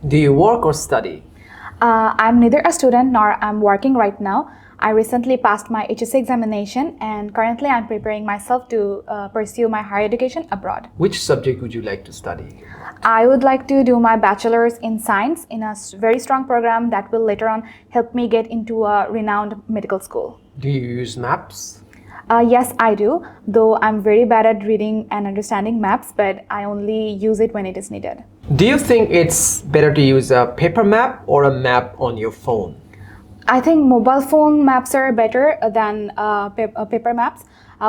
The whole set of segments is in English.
Do you work or study? I'm neither a student nor I'm working right now. I recently passed my HSC examination and currently I'm preparing myself to pursue my higher education abroad. Which subject would you like to study? I would like to do my bachelor's in science in a very strong program that will later on help me get into a renowned medical school. Do you use maps? Yes, I do, though I'm very bad at reading and understanding maps, but I only use it when it is needed. Do you think it's better to use a paper map or a map on your phone? I think mobile phone maps are better than paper maps,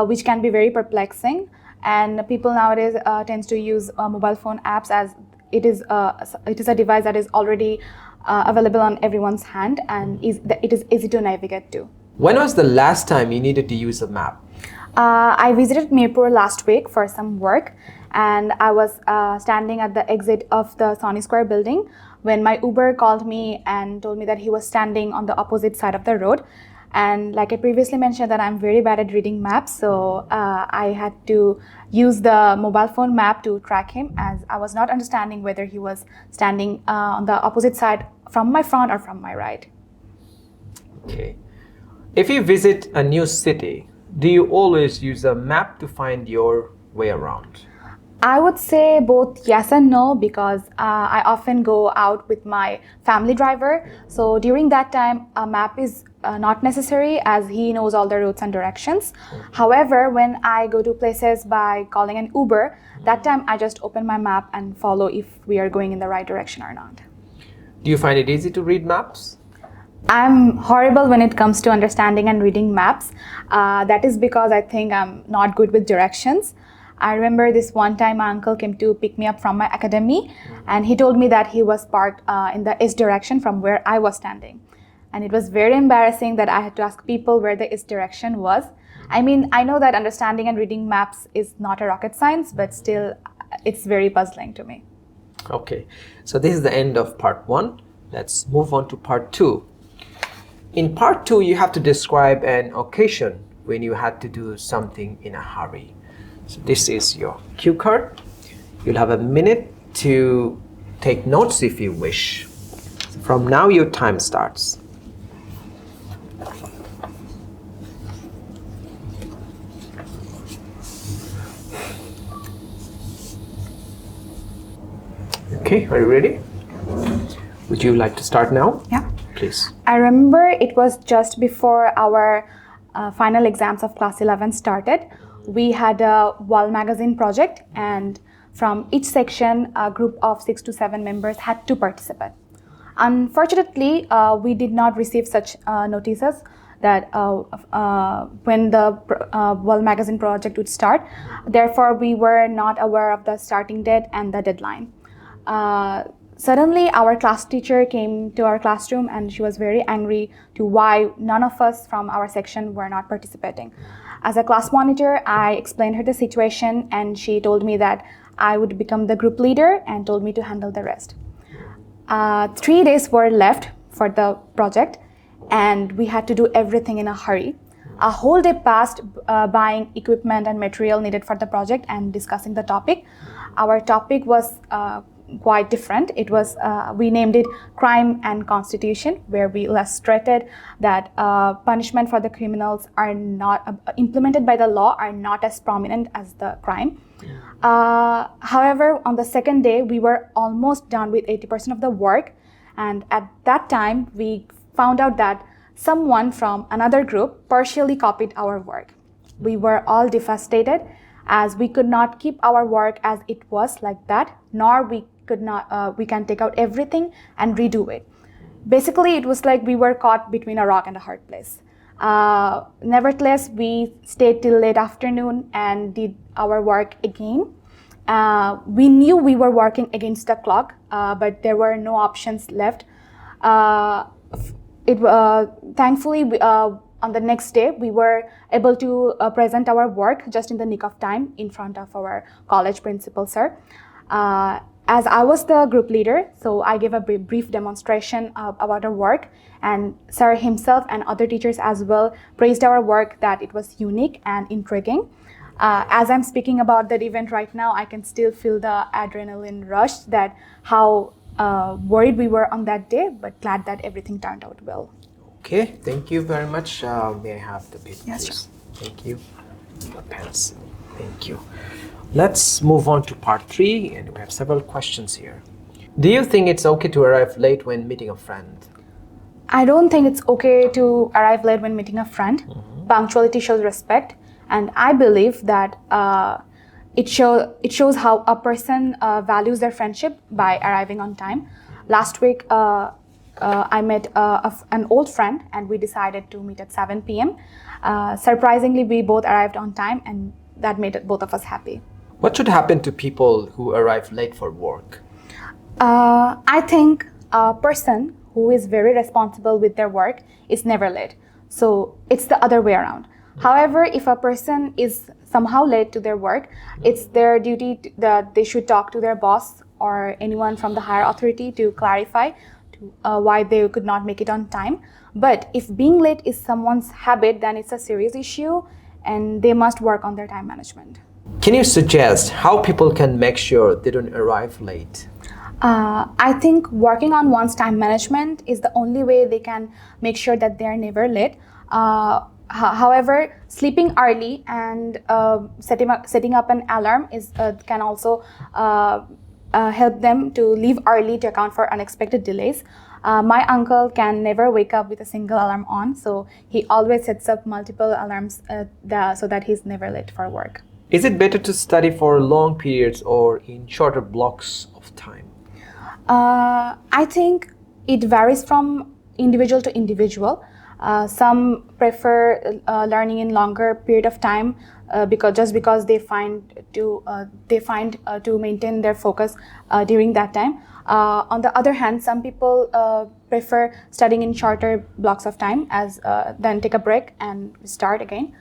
which can be very perplexing. And people nowadays tends to use mobile phone apps as it is a device that is already available on everyone's hand and it is easy to navigate to. When was the last time you needed to use a map? I visited Mirpur last week for some work, and I was standing at the exit of the Sony Square building when my Uber called me and told me that he was standing on the opposite side of the road. And like I previously mentioned that I'm very bad at reading maps, so I had to use the mobile phone map to track him as I was not understanding whether he was standing on the opposite side from my front or from my right. Okay. If you visit a new city, do you always use a map to find your way around? I would say both yes and no because I often go out with my family driver. So during that time, a map is not necessary as he knows all the routes and directions. However, when I go to places by calling an Uber, that time I just open my map and follow if we are going in the right direction or not. Do you find it easy to read maps? I'm horrible when it comes to understanding and reading maps. That is because I think I'm not good with directions. I remember this one time my uncle came to pick me up from my academy and he told me that he was parked in the east direction from where I was standing. And it was very embarrassing that I had to ask people where the east direction was. I mean, I know that understanding and reading maps is not a rocket science, but still it's very puzzling to me. Okay, so this is the end of part 1. Let's move on to part 2. In part 2, you have to describe an occasion when you had to do something in a hurry. So this is your cue card. You'll have a minute to take notes if you wish. So from now, your time starts. Okay, are you ready? Would you like to start now? Yeah. Please. I remember it was just before our final exams of class 11 started. We had a wall magazine project and from each section a group of 6 to 7 members had to participate. Unfortunately, we did not receive such notices that when the wall magazine project would start. Therefore, we were not aware of the starting date and the deadline. Suddenly, our class teacher came to our classroom and she was very angry to why none of us from our section were not participating. As a class monitor, I explained her the situation and she told me that I would become the group leader and told me to handle the rest. 3 days were left for the project and we had to do everything in a hurry. A whole day passed buying equipment and material needed for the project and discussing the topic. Our topic was quite different. It was we named it Crime and Constitution, where we illustrated that punishment for the criminals are not implemented by the law are not as prominent as the crime. However, on the second day, we were almost done with 80% of the work, and at that time, we found out that someone from another group partially copied our work. We were all devastated as we could not keep our work as it was like that, nor we can take out everything and redo it. Basically, it was like we were caught between a rock and a hard place. Nevertheless, we stayed till late afternoon and did our work again. We knew we were working against the clock, but there were no options left. Thankfully, on the next day, we were able to present our work just in the nick of time in front of our college principal, sir. As I was the group leader, so I gave a brief demonstration about our work, and sir himself and other teachers as well praised our work that it was unique and intriguing. As I'm speaking about that event right now, I can still feel the adrenaline rush that how worried we were on that day, but glad that everything turned out well. Okay, thank you very much. May I have the paper, Yes, please? Thank you. A pencil. Thank you. Let's move on to part 3, and we have several questions here. Do you think it's okay to arrive late when meeting a friend? I don't think it's okay to arrive late when meeting a friend. Punctuality shows respect, and I believe that it shows how a person values their friendship by arriving on time. Last week, I met an old friend, and we decided to meet at 7 p.m. Surprisingly, we both arrived on time, and that made both of us happy. What should happen to people who arrive late for work? I think a person who is very responsible with their work is never late. So it's the other way around. However, if a person is somehow late to their work, it's their duty that they should talk to their boss or anyone from the higher authority to clarify why they could not make it on time. But if being late is someone's habit, then it's a serious issue and they must work on their time management. Can you suggest how people can make sure they don't arrive late? I think working on one's time management is the only way they can make sure that they are never late. However, sleeping early and setting up an alarm can also help them to leave early to account for unexpected delays. My uncle can never wake up with a single alarm on, so he always sets up multiple alarms so that he's never late for work. Is it better to study for long periods or in shorter blocks of time? I think it varies from individual to individual. Some prefer learning in longer period of time because they find to maintain their focus during that time. On the other hand, some people prefer studying in shorter blocks of time then take a break and start again.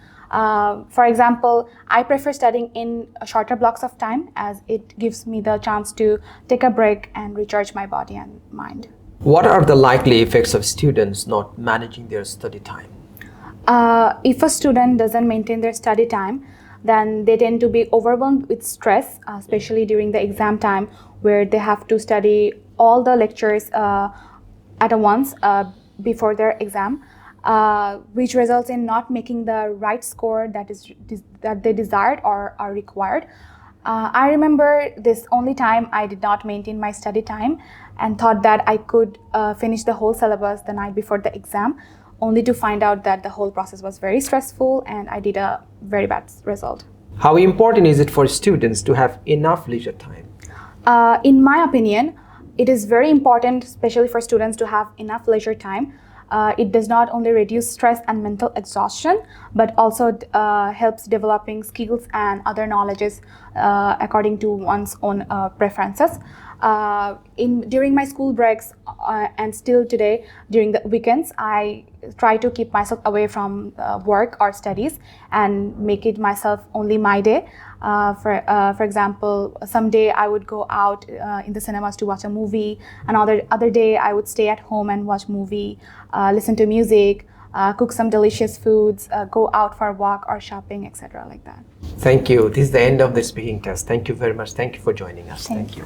For example, I prefer studying in shorter blocks of time as it gives me the chance to take a break and recharge my body and mind. What are the likely effects of students not managing their study time? If a student doesn't maintain their study time, then they tend to be overwhelmed with stress, especially during the exam time where they have to study all the lectures at once before their exam. Which results in not making the right score that they desired or are required. I remember this only time I did not maintain my study time and thought that I could finish the whole syllabus the night before the exam, only to find out that the whole process was very stressful and I did a very bad result. How important is it for students to have enough leisure time? In my opinion, it is very important, especially for students, to have enough leisure time. It does not only reduce stress and mental exhaustion, but also helps developing skills and other knowledges according to one's own preferences. During my school breaks and still today during the weekends, I try to keep myself away from work or studies and make it myself only my day. For example, someday I would go out in the cinemas to watch a movie. Other day I would stay at home and watch movie, listen to music, cook some delicious foods, go out for a walk or shopping, etc. like that. Thank you. This is the end of the speaking test. Thank you very much. Thank you for joining us. Thank you.